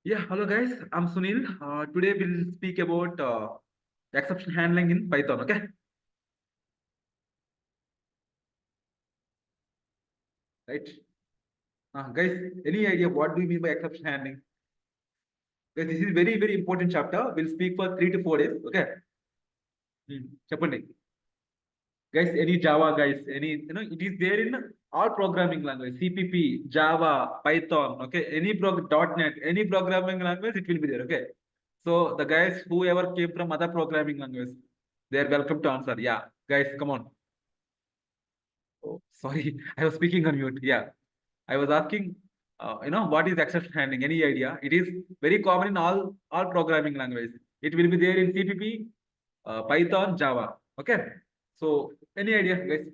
Yeah, hello guys. I'm Sunil. Today we'll speak about exception handling in Python. Okay, right? Guys, any idea what do you mean by exception handling? Guys, this is very important chapter. We'll speak for 3 to 4 days. Okay. చెప్పండి. Guys, any Java guys, it is there in all programming language, CPP, Java, Python. Okay, .NET, any programming language, it will be there. Okay. So the guys whoever came from other programming language, they are welcome to answer. Yeah, guys, come on. Oh, sorry, I was speaking on mute. Yeah, I was asking, what is exception handling? Any idea? It is very common in all programming languages. It will be there in CPP, Python, Java. Okay, so any idea, guys?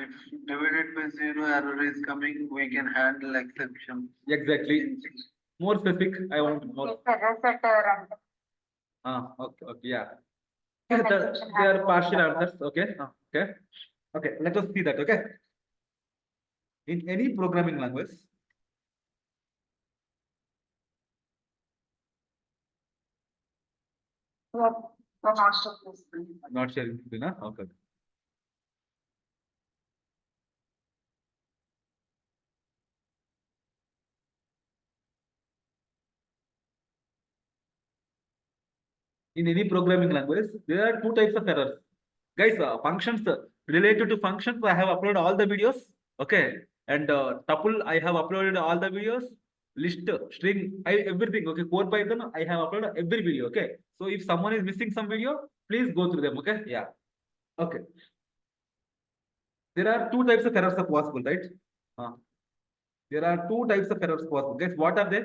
If divided by zero error is coming, we can handle exception. Exactly. More specific. I want more. Reset run. Okay, yeah. Yeah, they are partial answers. Okay, okay, okay. Let us see that. Okay, in any programming language, Yeah, the master place. not sharing screen. Okay. In any programming language, there are two types of errors. Guys, functions related to functions, I have uploaded all the videos. Okay, and tuple, I have uploaded all the videos. List, string, everything. Okay, core Python, I have uploaded every video. Okay, so if someone is missing some video, please go through them. Okay, yeah. Okay, there are two types of errors are possible, right? Uh, there are two types of errors possible. Guys, what are they?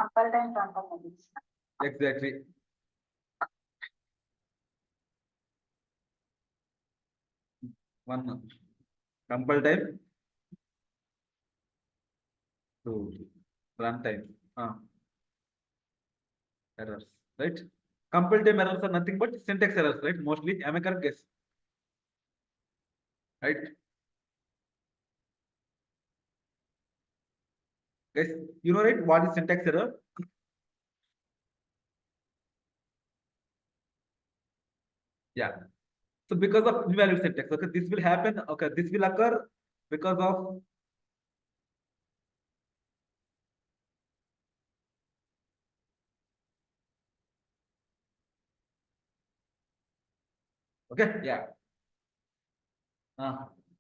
Upper time runtime. Exactly. One compile time, two runtime. Errors, right? Compile time errors are nothing but syntax errors, right? Mostly, am I correct? Guess, right? Guys, you know, right? What is syntax error? Yeah. So because of invalid syntax, okay, this will happen. Okay, this will occur because of okay, yeah.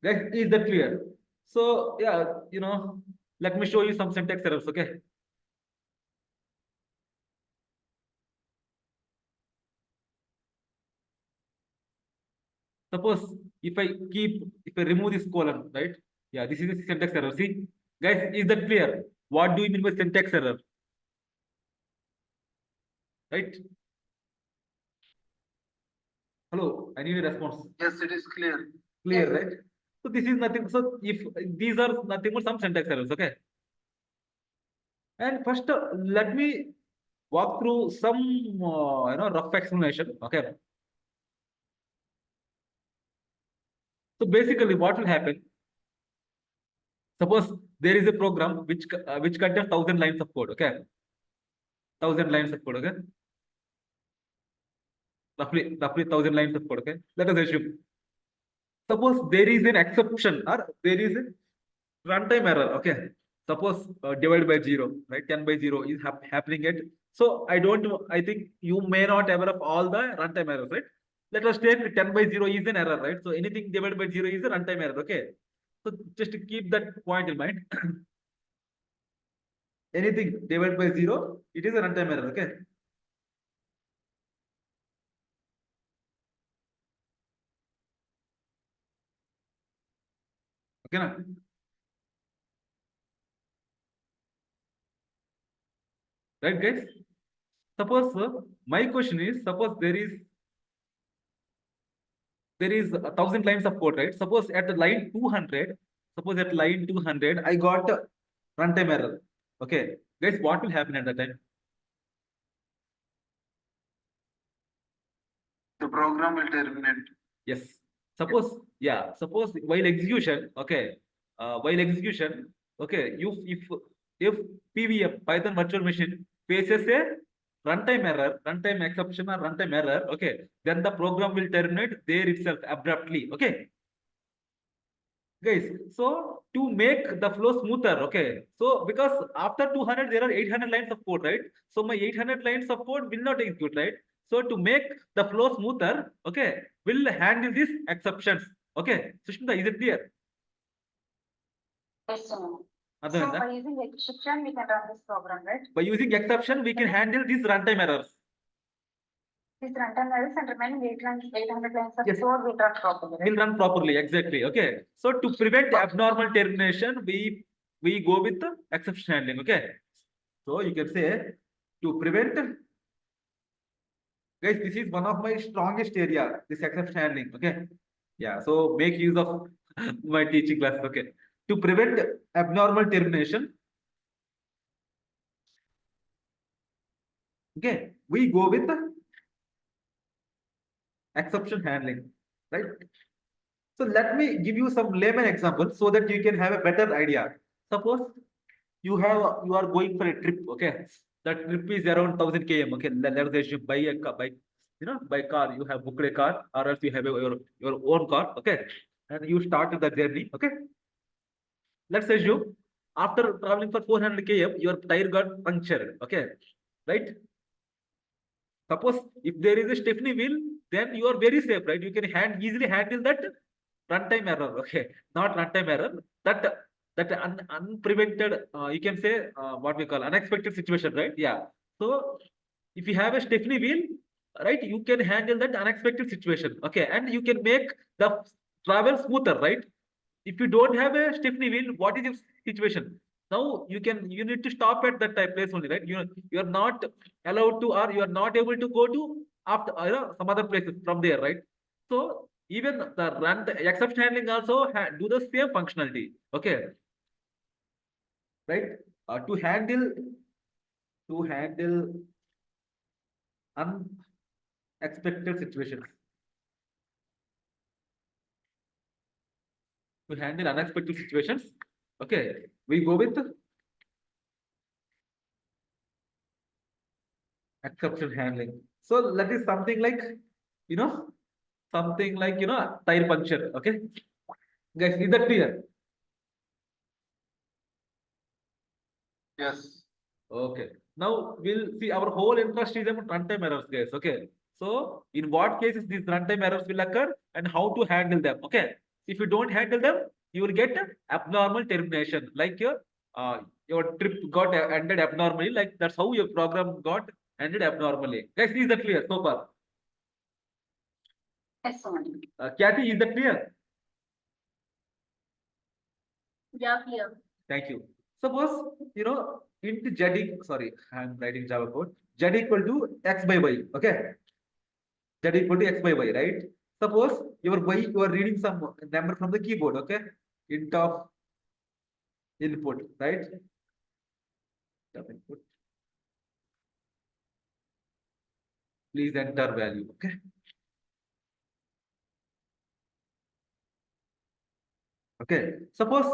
Guys, is that clear? So yeah, let me show you some syntax errors. Okay. Suppose if I remove this colon, right? Yeah, this is a syntax error. See, guys, is that clear? What do you mean by syntax error? Right? Hello, I need a response. Yes, it is clear. Clear, right? So this is nothing. So if these are nothing but some syntax errors, okay? And first, let me walk through some rough explanation. Okay. So basically, what will happen? Suppose there is a program which contains 1,000 lines of code. Okay, 1,000 lines of code. Okay, roughly 1,000 lines of code. Okay, let us assume. Suppose there is an exception or there is a runtime error. Okay, suppose divided by zero, right? 10/0 is happening at. So I don't know. I think you may not aware of all the runtime errors, right? Let us take 10/0 is an error, right? So anything divided by zero is a runtime error. Okay, so just to keep that point in mind. Anything divided by zero, it is a runtime error. Okay. Okay, na? Right, guys? Suppose my question is, suppose there is 1,000 lines of code, right? Suppose at the line 200, suppose at line 200, I got a runtime error. Okay, guys, what will happen at that time? the program will terminate. Yes. Suppose, yeah, suppose while execution, okay, while execution, okay, if PVM, Python virtual machine, faces a runtime exception or runtime error, okay, then the program will terminate there itself abruptly, okay. Guys, so to make the flow smoother, okay, so because after 200 there are 800 lines of code, right? So my 800 lines of code will not execute, right? So to make the flow smoother, okay, will handle these exceptions, okay. Sushmita, is it clear? Yes, Sumant. So Advaita? by using exception, we can run this program, right? By using exception, we can handle these runtime errors. This runtime errors and remaining 800 lines of Yes. code will run properly, Will right? run properly, exactly, okay. So to prevent abnormal termination, we go with the exception handling, okay. So you can say to prevent, guys, this is one of my strongest area, this exception handling, okay. Yeah, so make use of my teaching class, okay. To prevent abnormal termination, okay, we go with the exception handling, right? So let me give you some layman examples so that you can have a better idea. Suppose you are going for a trip, okay? That trip is around 1000 km, okay? Let's say you buy a car, by car, you have booked a car, or else you have your own car, okay? And you start the journey, okay? Let's assume after traveling for 400 km, your tire got punctured, okay? Right? Suppose if there is a Stephanie wheel, then you are very safe, right? You can easily handle that runtime error, okay? Not runtime error, that unprevented, you can say what we call unexpected situation, right? Yeah. So if you have a Stephanie wheel, right, you can handle that unexpected situation, okay? And you can make the travel smoother, right? If you don't have a Stephanie wheel, what is your situation? Now you need to stop at that type place only, right? You are not allowed to, or you are not able to go to after some other places from there, right? So even the exception handling also do the same functionality, okay? Right? To handle unexpected situations. To handle unexpected situations, okay, we go with exception handling. So that is something like, you know, tire puncture. Okay, guys, is that clear? Yes. Okay. Now we'll see our whole interest is about runtime errors, guys. Okay. So in what cases these runtime errors will occur and how to handle them. Okay. If you don't handle them, you will get abnormal termination. Like your trip got ended abnormally. Like that's how your program got ended abnormally. Guys, is that clear so far? Yes, Sumant. Kathy, is that clear? Yeah, clear. Thank you. Suppose, int z, sorry, I'm writing Java code. Z equal to x by y. Okay. Z equal to x by y, right? Suppose your y, you are reading some number from the keyboard. Okay. Int of input, right? Of input. Please enter value. Okay. Okay. Suppose,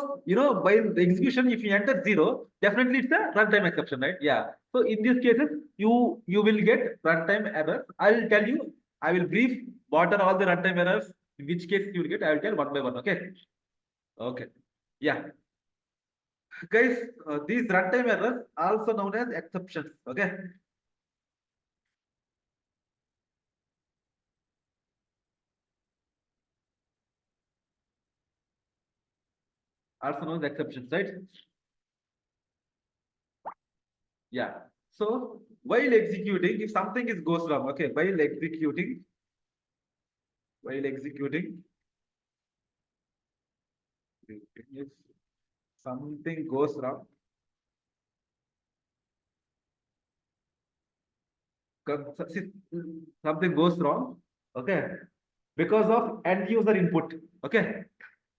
by the execution, if you enter 0, definitely it's a runtime exception, right? Yeah. So in these cases, you will get runtime errors. I'll tell you, I will brief what are all the runtime errors, in which case you will get, I will tell one by one. Okay. Okay. Yeah. Guys, these runtime errors also known as exceptions. Okay. Also known as exceptions, right? Yeah. So while executing, if something goes wrong, okay, while executing, if something goes wrong, something goes wrong, okay, because of end user input, okay,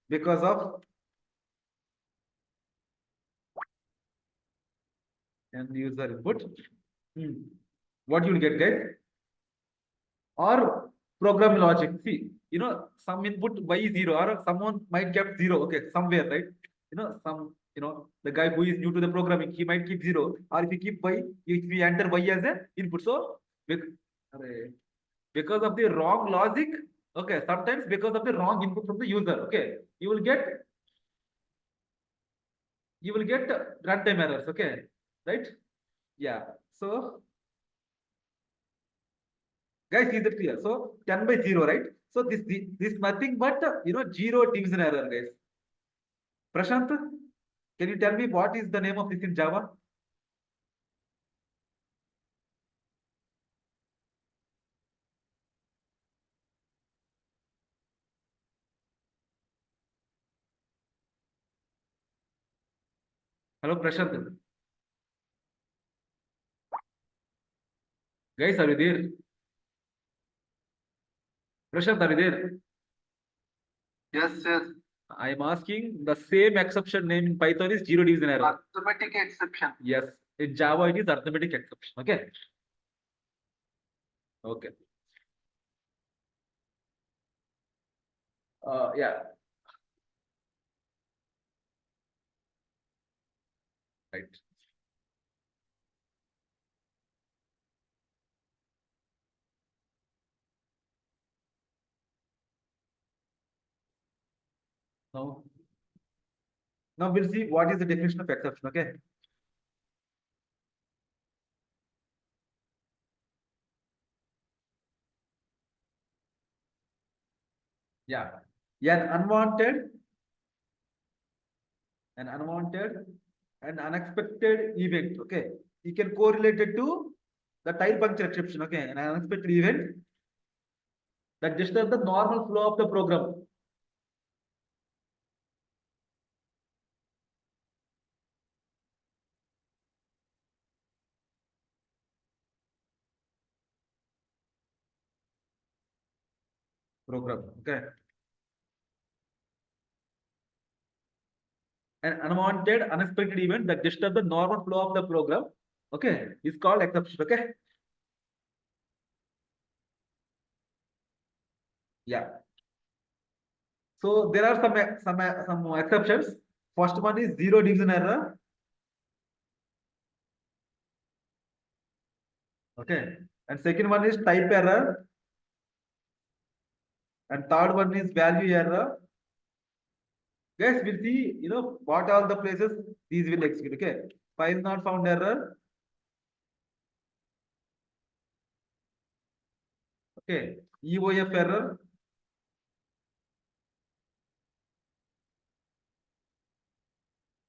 because of end user input, what you will get, guys? Or program logic. See, some input y is 0 or someone might keep 0, okay, somewhere, right? The guy who is new to the programming, he might keep 0, or if you keep y, if we enter y as an input. So, because of the wrong logic, okay, sometimes because of the wrong input from the user, okay, you will get runtime errors, okay, right? Yeah. So, guys, is it clear? So 10 by 0, right? So this nothing but 0 division error, guys. Prashant, can you tell me what is the name of this in Java? Hello, Prashant. Guys, are you there? Prashant, are you there? Yes, yes. I am asking the same exception name in Python is 0 division error. Arithmetic exception. Yes, in Java it is arithmetic exception. Okay. Okay. Yeah. Right. Now we'll see what is the definition of exception. Okay. Yeah. An unwanted and unexpected event. Okay. You can correlate it to the tire puncture exception. Okay. An unexpected event that disturbs the normal flow of the program. Okay. An unwanted, unexpected event that disturbs the normal flow of the program. Okay. Is called exception. Okay. Yeah. So there are some exceptions. First one is 0 division error. Okay. And second one is type error. And third one is value error. Guys, we'll see, what are the places these will execute. Okay. File not found error. Okay. EOF error.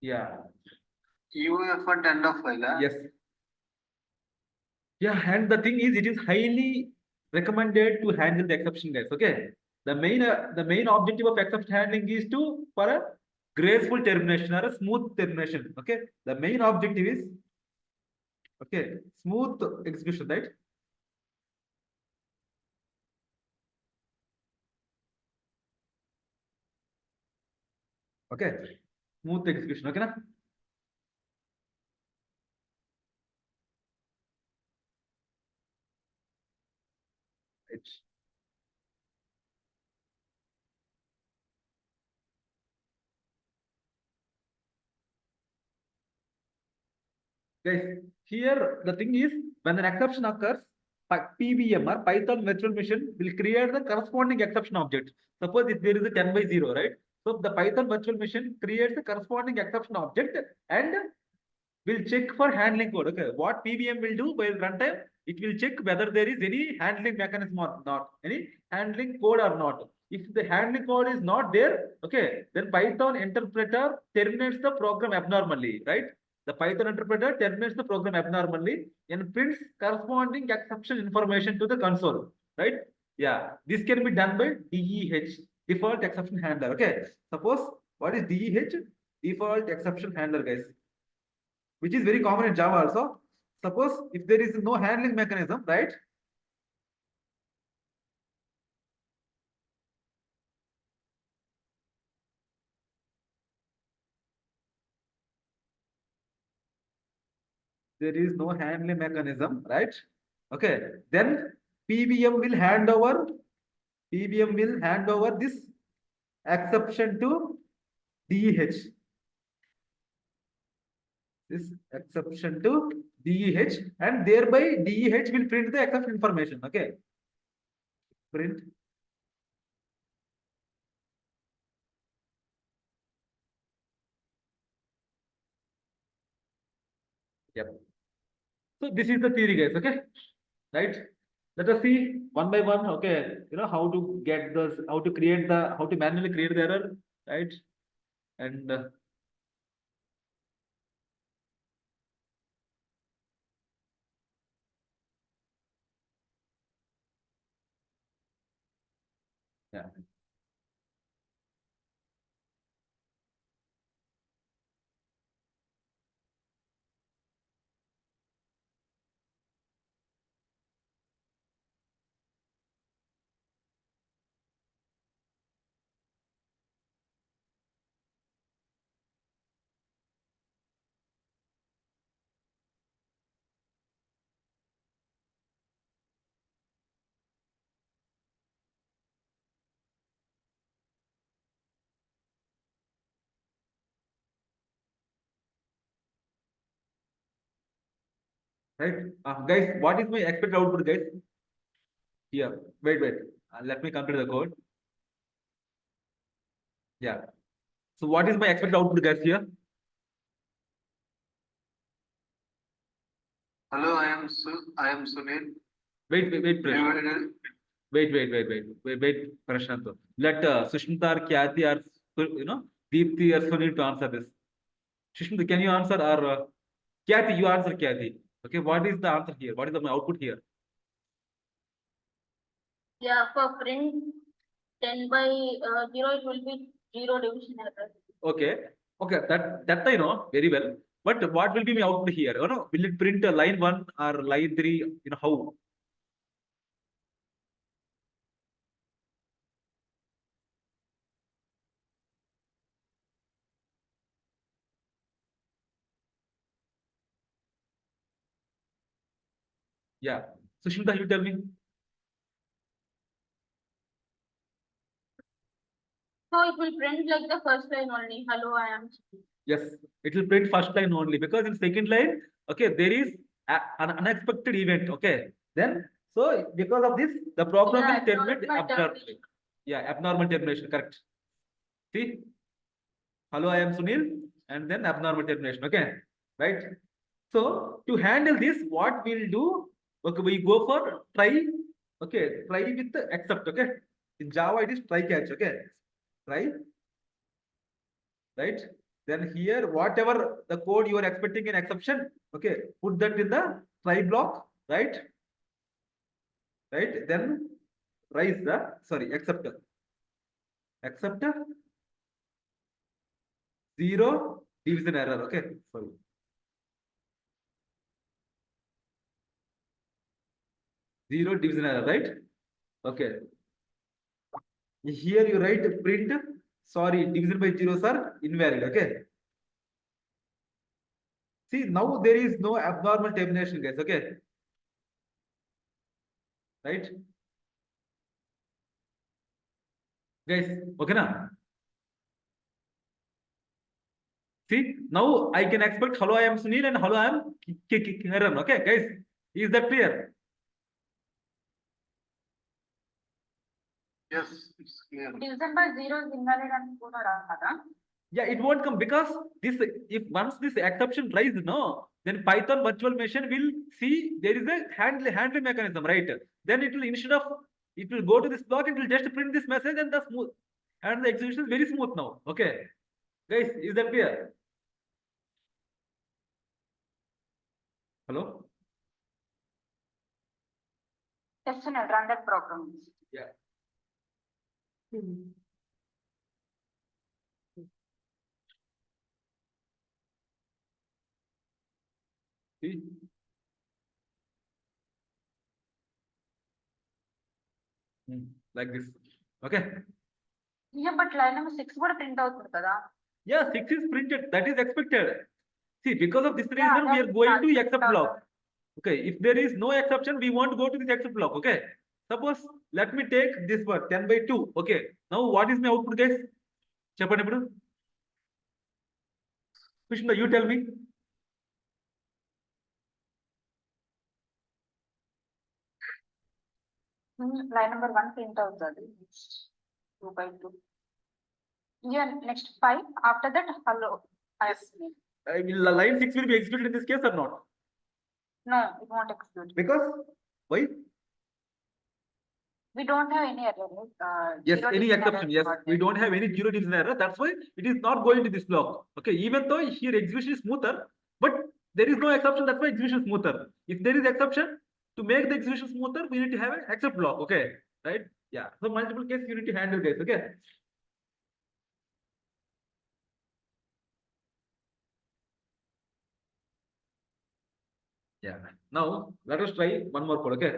Yeah. UEF and end of file. Yes. Yeah, and the thing is, it is highly recommended to handle the exception, guys. Okay. The main objective of exception handling is for a graceful termination or a smooth termination. Okay. The main objective is smooth execution, right? Okay. Smooth execution. Okay. Na? Right. Guys, here the thing is, when an exception occurs, PVM or Python virtual machine will create the corresponding exception object. Suppose if there is a 10 by 0, right? So the Python virtual machine creates the corresponding exception object and will check for handling code. Okay, what PVM will do by runtime? It will check whether there is any handling mechanism or not, any handling code or not. If the handling code is not there, okay, then Python interpreter terminates the program abnormally, right? The Python interpreter terminates the program abnormally and prints corresponding exception information to the console, right? Yeah, this can be done by DEH, default exception handler. Okay, suppose what is DEH? Default exception handler, guys, which is very common in Java also. Suppose if there is no handling mechanism, right? There is no handling mechanism, right? Okay, then PVM will hand over TBM will hand over this exception to DEH. This exception to DEH, and thereby DEH will print the exception information. Okay. Print. Yep. So this is the theory, guys. Okay. Right. Let us see one by one. Okay. You know how to get this, how to create the, how to manually create the error. Right. And yeah. Right. Guys, what is my expected output, guys? Here. Wait. Let me complete the code. Yeah. So what is my expected output, guys? Here. Hello, I am Sunil. Wait, We Prashant. Wait, Prashant. Let Sushmita or Khyati or Deepthi or Sunil to answer this. Sushmita, can you answer, or Khyati, you answer, Khyati. Okay, what is the answer here? What is the my output here? Yeah, for print 10 by 0, it will be 0 division error. Okay, that I know very well. But what will be my output here? You know, will it print line 1 or line 3? You know how? Yeah. Sushmita, you tell me. So it will print like the first line only. Hello, I am. Yes, it will print first line only, because in second line, okay, there is an unexpected event. Okay, then so because of this, the program Yeah, will terminate abnormal abnormal. termination. Yeah, abnormal termination. Correct. See, hello, I am Sunil, and then abnormal termination. Okay, right. So to handle this, what we'll do? Okay, we go for try. Okay, try with the except. Okay, in Java it is try catch. Okay, try. Right? Then here, whatever the code you are expecting an exception, okay, put that in the try block, right? Right? Then rise the, sorry, accept 0 division error, okay? Sorry. Zero division error, right? Okay. Here you write print, sorry, division by zeros are invalid, okay? See, now there is no abnormal termination, guys, okay? Right? Guys, okay now? See, now I can expect hello, I am Sunil, and hello, I am Kiran. Okay, guys, is that clear? Yes, it's clear. Division by 0 is invalid and put around. Yeah, it won't come because this, if once this exception tries, no, then Python virtual machine will see there is a handling mechanism, right? Then it will, instead of, it will go to this block, it will just print this message, and the smooth, and the execution is very smooth now. Okay, guys, is that clear? Hello? Just run that program. Yeah. See? Like this. Okay. Yeah, but line number 6 కూడా print అవుతుంది కదా. Yeah, 6 is printed. That is expected. See, because of this Yeah, reason, we are that's going to not accept block. Okay, if there is no exception, we want to go to this except block. Okay. Suppose let me take this one 10 by 2. Okay. Now what is my output, guys? చెప్పండి ఇప్పుడు. Krishna, you tell me. Line number 1 print అవుతుంది 2 by 2. Yeah, next 5. After that, hello. Line 6 will be executed in this case or not? No, it won't execute. Because why? We don't have any error. Yes, zero any division exception. error Yes, got we there. don't have any zero division error. That's why it is not going to this block. Okay, even though here execution is smoother, but there is no exception. That's why execution is smoother. If there is exception, to make the execution smoother, we need to have an except block. Okay, right? Yeah. So multiple case you need to handle this. Okay. Yeah. Now let us try one more code. Okay.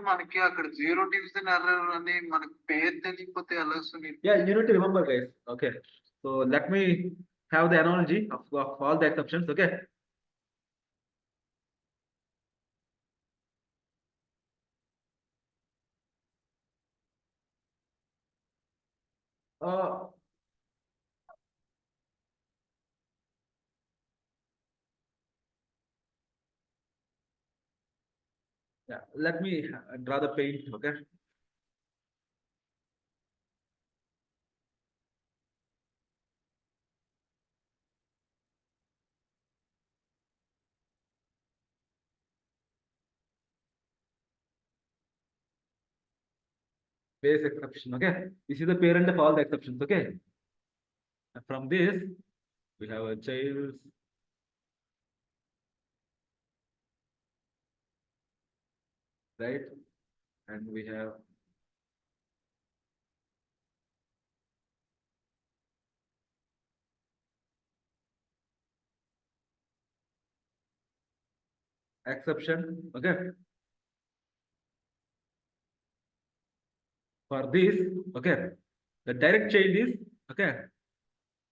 మనకి అక్కడ zero division error అని మనకి పేరు తెలియకపోతే ఎలా వస్తుంది? Yeah, you need to remember, guys. Okay. So let me have the analogy of all the exceptions. Okay. Uh, yeah, let me draw the paint. Okay. Base exception. Okay. This is the parent of all the exceptions. Okay. And from this, we have a child. Right. And we have exception. Okay. For this, okay, the direct child is okay.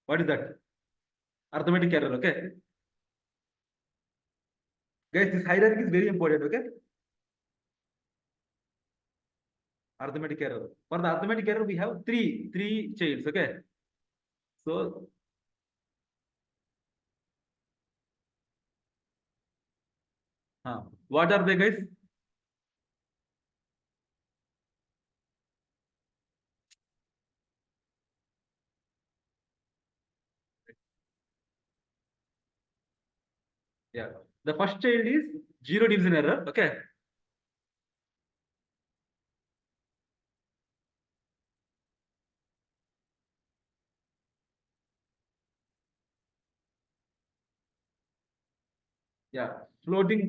What is that? Arithmetic error. Okay. Guys, this hierarchy is very important. Okay. Arithmetic error. For the arithmetic error, we have three childs. Okay. So what are they, guys? Yeah. The first child is zero division error. Okay. Yeah. Floating.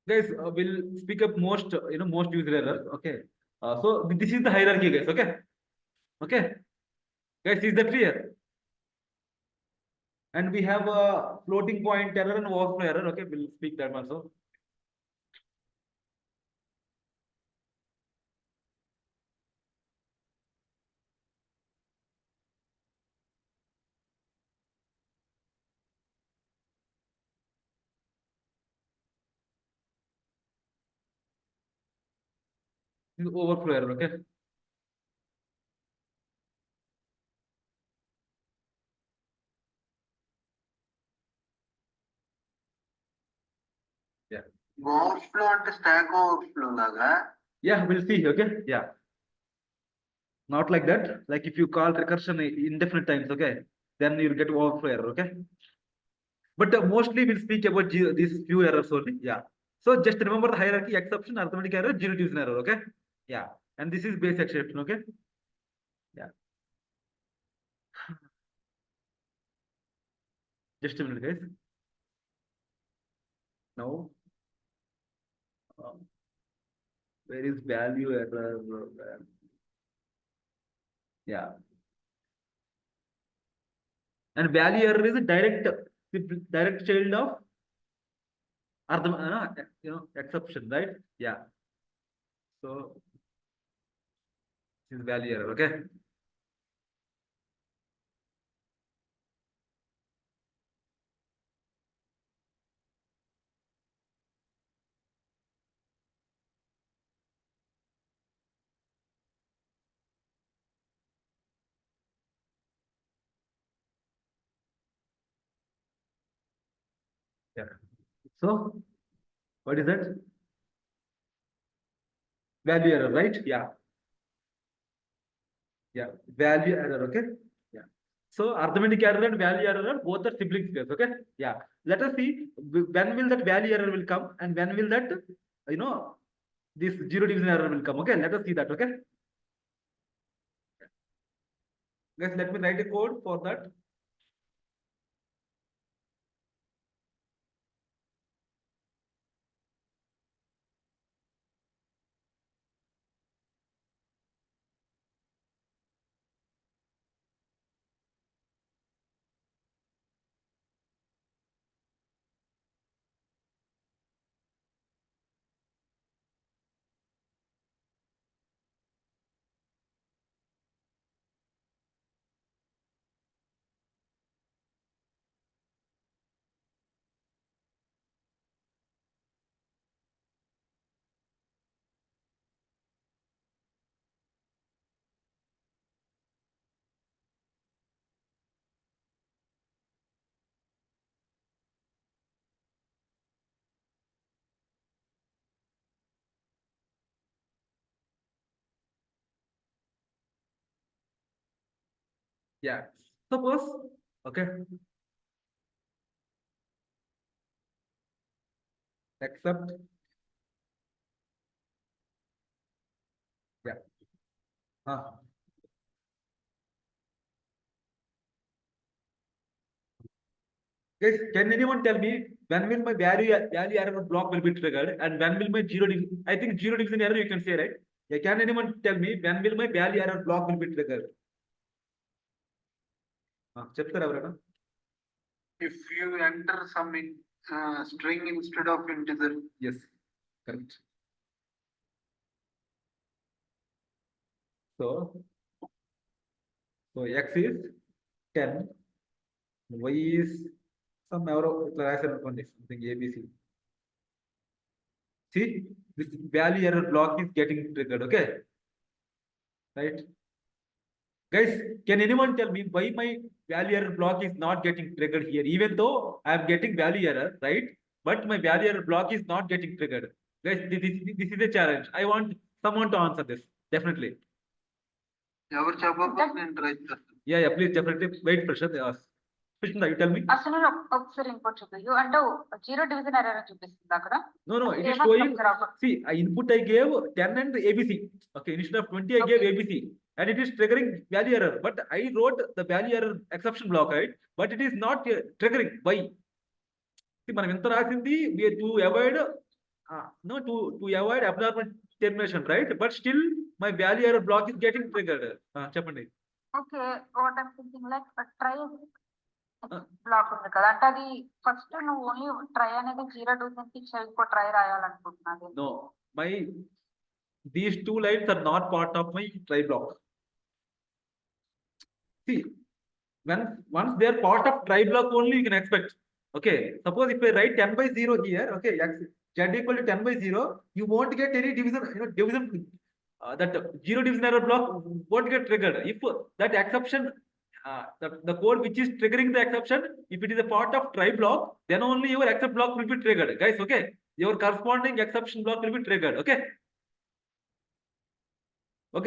Guys, will speak up most, most user errors. Okay. So this is the hierarchy, guys. Okay. Okay. Guys, is that clear? And we have a floating point error and overflow error. Okay, we'll speak that also. This is overflow error. Okay. Yeah. Overflow అంటే stock overflow లాగా. Yeah, we'll see. Okay. Yeah. Not like that. Like if you call recursion indefinite times, okay, then you'll get overflow error. Okay. But mostly we'll speak about these few errors only. Yeah. So just remember the hierarchy: exception, arithmetic error, zero division error. Okay. Yeah. And this is base exception. Okay. Yeah. Just a minute, guys. Now, where is value error? Yeah. And value error is a direct child of exception, right? Yeah. So this is value error, okay? Yeah. So what is that? Value error, right? Yeah. Yeah. Value error, okay? Yeah. So arithmetic error and value error both are sibling space, okay? Yeah. Let us see when will that value error will come and when will that, this zero division error will come, okay? Let us see that, okay? Guys, let me write a code for that. Yeah. Suppose, okay, except, yeah. Guys, can anyone tell me when will my value error block will be triggered and when will my zero division? I think zero division error you can say, right? Yeah, can anyone tell me when will my value error block will be triggered? చెప్తారా ఎవరైనా? If you enter some string instead of integer. Yes, correct. So x is 10, y is some ఎవరో ఇట్లా రాశారు అనుకోండి, something ABC. See, this value error block is getting triggered, okay? Right? Guys, can anyone tell me why my value error block is not getting triggered here? Even though I am getting value error, right? But my value error block is not getting triggered. Guys, this is a challenge. I want someone to answer this. Definitely. ఎవరు చెప్పకపోతే నేను try చేస్తాను. Yeah, please definitely wait, Prashant. Krishna, you tell me. అసలు ఒకసారి ఇంకోటి చూపి అంటే zero division error చూపిస్తుంది అక్కడ. No, it is showing. See, input I gave 10 and ABC. Okay, instead of 20, I gave ABC. And it is triggering value error. But I wrote the value error exception block, right? But it is not triggering. Why? See, మనం ఎంత రాసింది to avoid to avoid abnormal termination, right? But still my value error block is getting triggered. చెప్పండి. Okay, what I'm thinking like try block ఉంది కదా, అంటే అది first నువ్వు only try అనేది జీరో డివిజన్ కి ఇచ్చావు, ఇంకో ట్రై రాయాలనుకుంటున్నది. No, these two lines are not part of my try block. See, once they are part of try block only, you can expect. Okay, suppose if I write 10 by 0 here, okay, z equal to 10 by 0, you won't get any division, division, that zero division error block won't get triggered. If that exception, the code which is triggering the exception, if it is a part of try block, then only your except block will be triggered, guys. Okay, your corresponding exception block will be triggered. Okay,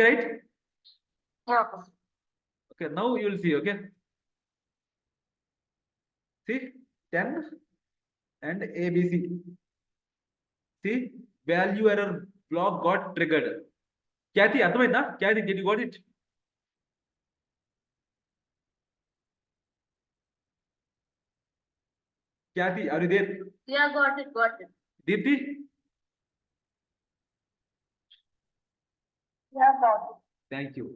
right? Yeah, Okay, now you will see. Okay, see 10 and ABC. See, value error block got triggered. Kathy, అర్థమైందా? Kathy, did you got it? Kathy, are you there? Yeah, got it. Deepthi? yeah, got it. Thank you.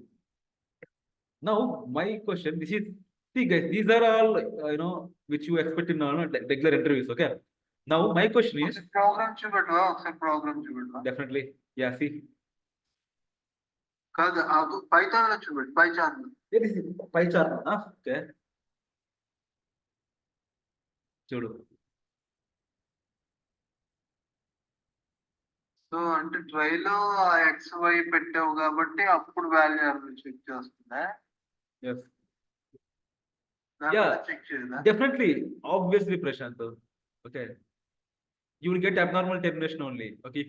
Now, my question, see guys, these are all, which you expect in regular interviews, okay? Now my question is ఒకసారి programme చూపెట్టవా ఒకసారి programme చూపెట్టవా definitely, yeah, see, కాదు Python లో చూపెట్టు Python లో it is pie chart, okay. చూడు, so అంటే try లో X Y పెట్టావు కాబట్టి అప్పుడు వాల్యూ చెక్ చేస్తుందా yes, దాని Yeah. చెక్ చేయదా definitely, obviously, Prashant, okay. You will get abnormal termination only. Okay,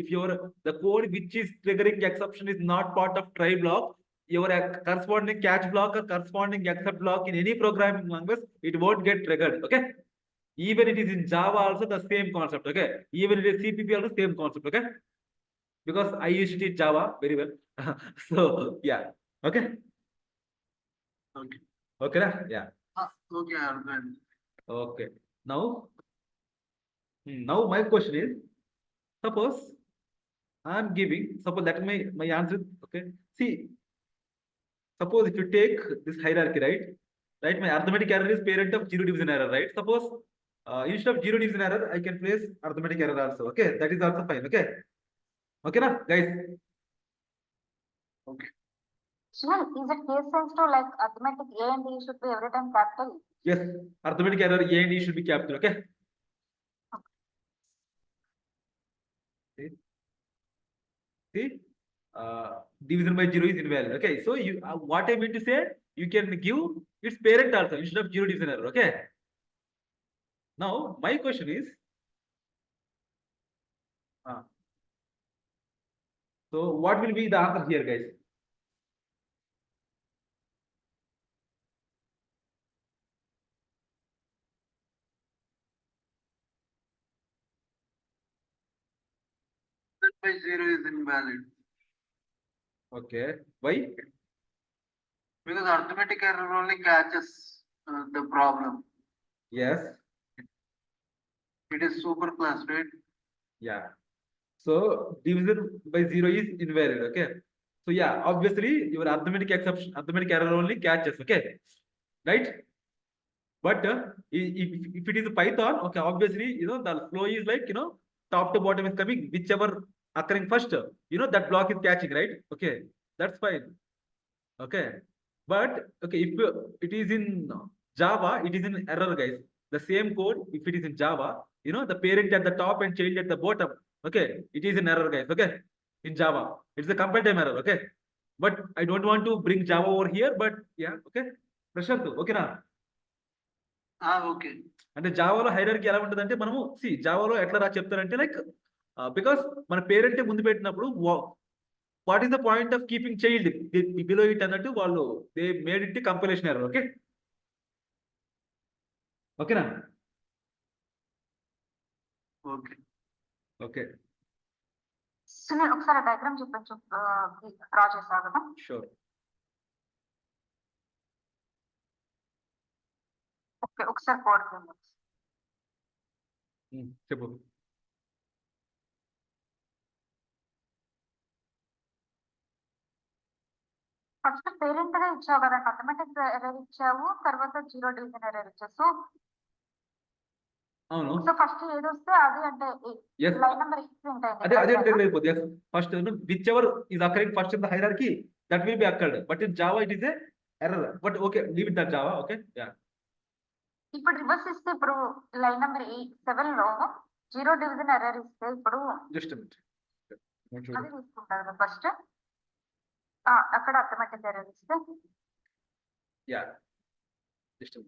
if your the code which is triggering exception is not part of try block, your corresponding catch block or corresponding except block in any programming language, it won't get triggered. Okay, even it is in Java also the same concept. Okay, even it is CPP also same concept. Okay, because I used to teach Java very well. So yeah, okay, okay okay, yeah, okay అర్థమైంది okay. Now, now my question is, suppose I am giving, suppose that my answer, okay. See, suppose if you take this hierarchy, right, my arithmetic error is parent of zero division error, right? Suppose instead of zero division error, I can place arithmetic error also, okay? That is also fine, okay? Okay, na, guys? Sunil, is it case sensitive like arithmetic A and E should be every time capital? Yes, arithmetic error A and E should be capital, okay? See, division by zero is invalid, okay? So you, what I mean to say, you can give its parent also instead of zero division error, okay? Now, my question is, so what will be the answer here, guys? by zero is invalid Okay, why? because arithmetic error only catches the problem. Yes, It is super class, right? yeah. So division by zero is invalid, okay? So yeah, obviously your arithmetic exception, arithmetic error only catches, okay? Right? But if it is a Python, okay, obviously, the flow is like, top to bottom is coming, whichever occurring first, that block is catching, right? Okay, that's fine. Okay, but okay, if it is in Java, it is in error, guys. The same code, if it is in Java, the parent at the top and child at the bottom, okay, it is in error, guys. Okay, in Java, it's a compile time error. Okay, but I don't want to bring Java over here, but yeah, okay, Prashant, okay, na. Okay అంటే జావాలో hierarchy ఎలా ఉంటుంది అంటే మనము జావాలో ఎట్లా చెప్తారంటే like because మన parent ముందు పెట్టినప్పుడు what is the point of keeping child below it అన్నట్టు వాళ్ళు they made it compilation error, okay ఓకేనా ఓకే ఓకే సునీల్ ఒకసారి డయాగ్రామ్ చూపించు డ్రా చేసావు కదా. షూర్ ఓకే ఒకసారి కోడ్ చెప్పు ఫస్ట్ పేరెంట్ గా ఇచ్చావు కదా, అథమెటిక్ ఎర్రర్ ఇచ్చావు, తర్వాత జీరో డివిజన్ ఎర్రర్ ఇచ్చావు. సో అవును సో ఫస్ట్ ఏది వస్తే అది అంటే Yes. లైన్ నెంబర్ అదే అదే ఉంటుంది. ట్రిగర్ అయిపోతుంది first which ever is occurring first in the hierarchy that will be occurred but in Java it is a error but okay leave it that Java okay yeah ఇప్పుడు reverse ఇస్తే ఇప్పుడు line number 7 లో zero division error ఇస్తే ఇప్పుడు just అది తీసుకుంటారు కదా first. అక్కడ అథమెటిక్ ఎర్రర్ ఇస్తే yeah just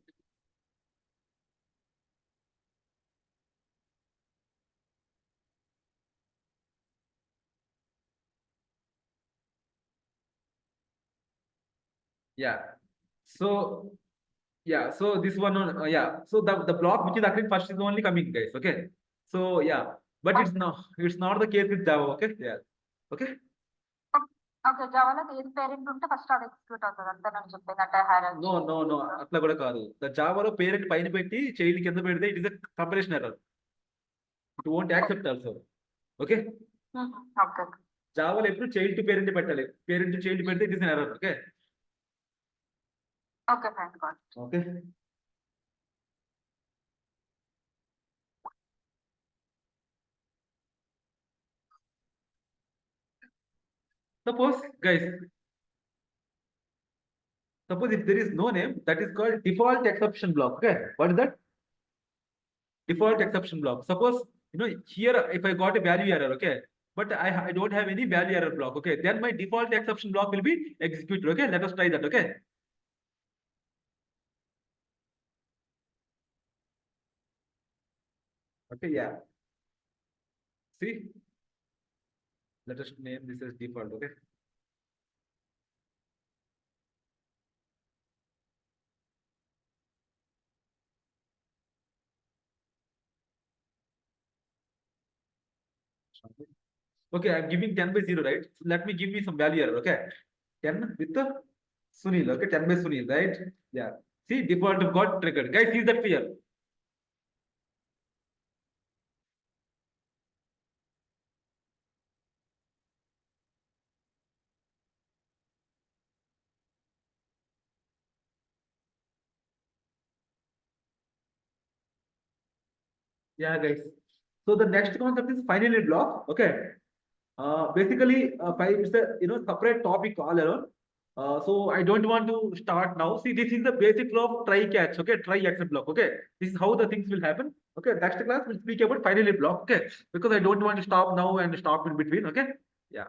yeah so yeah so this one yeah so the block which is occurring first is only coming, guys, okay so yeah but it's not the case with Java, okay yeah okay okay జావాలో ఏది parent ఉంటే first అది execute అవుతుంది అంతే నేను చెప్పేది అంటే hierarchy. no అట్లా కూడా కాదు ద జావాలో పేరెంట్ పైన పెట్టి చైల్డ్ కింద పెడితే it is a compilation error it won't accept also okay okay జావాలో ఎప్పుడు చైల్డ్ టు పేరెంట్ పెట్టాలి పేరెంట్ టు చైల్డ్ పెడితే it is an error okay okay fine God. okay Suppose, guys, suppose if there is no name, that is called default exception block. Okay, what is that? Default exception block. Suppose, here if I got a value error, okay, but I don't have any value error block, okay, then my default exception block will be executed. Okay, let us try that. Okay. Okay, yeah. See, let us name this as default. Okay. Okay, I'm giving 10 by 0, right? So let me give me some value error. Okay. 10 with the Sunil. Okay, 10 by Sunil, right? Yeah. See, default got triggered. Guys, is that clear? Yeah, guys. So the next concept is finally block. Okay. Basically, it's a separate topic all alone. So I don't want to start now. See, this is the basic law of try catch. Okay, try accept block. Okay, this is how the things will happen. Okay, next class we'll speak about finally block. Okay, because I don't want to stop now and stop in between. Okay, yeah.